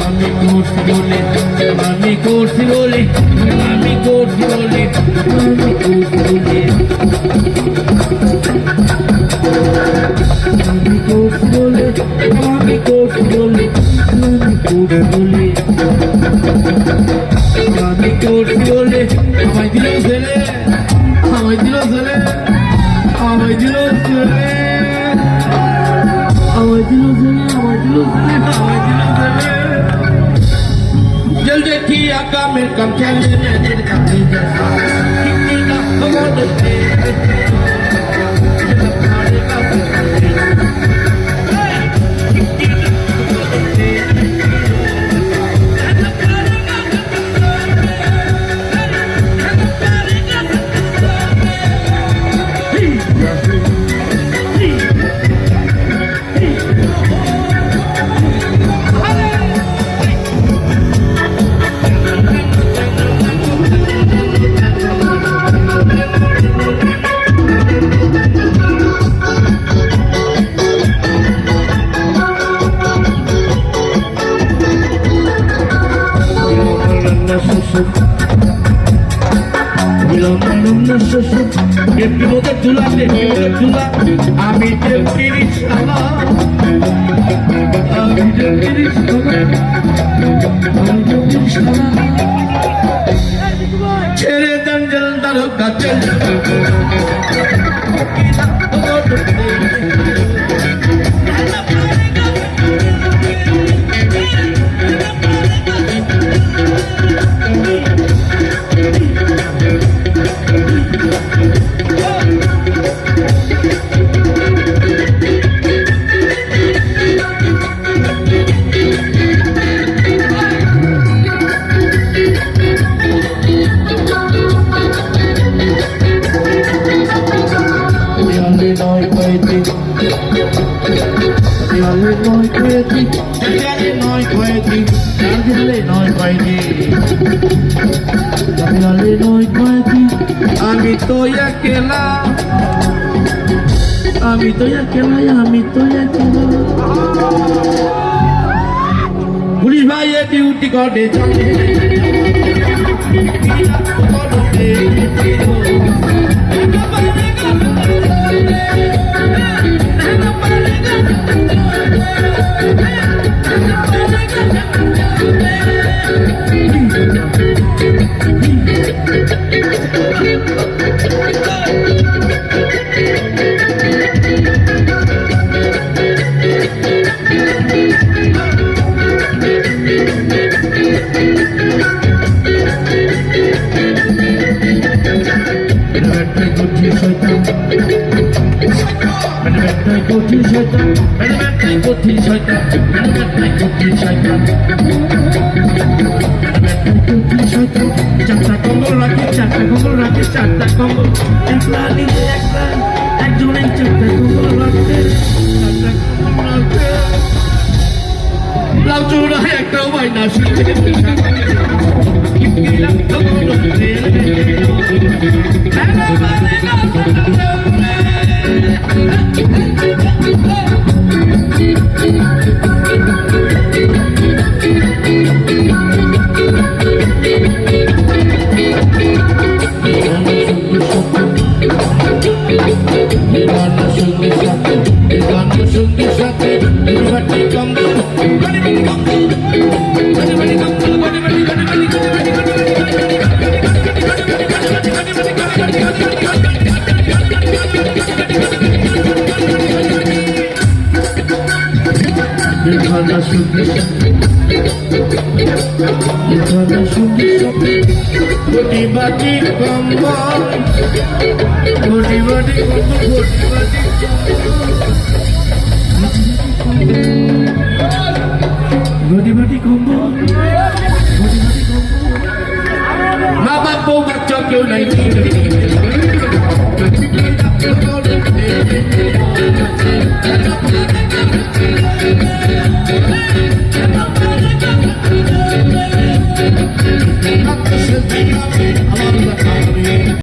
আমি করছি বলে আমি করছি বলে আমি করছি বলে আমি করছি বলে আমি করছি বলে আমায় দিল ছেলে আমায় দিল ছেলে আমায় দিল ছেলে আমায় দিল ছেলে আমায় দিল ছেলে আমায় দিল ছেলে जल देखी आका मेरे कम चले मेरे कम नहीं जैसा कितनी ना खबर दे আমি ছেড়ে দেন জলদার কাছে আমি তো একেলা আমি তো একেলা আমি তো একেলা পুলিশ ভাই ডিউটি করে চারটা কম্বল রাখি চারটা কম্বল একলা নিলে একটা একজনের চারটা কম্বল রাখতে লাউ চৌড়ায় একটাও বাইনা বাটি কম্বল ঘটি বাটি কম্বল মা বাপ বউ বাচ্চা কেউ নাই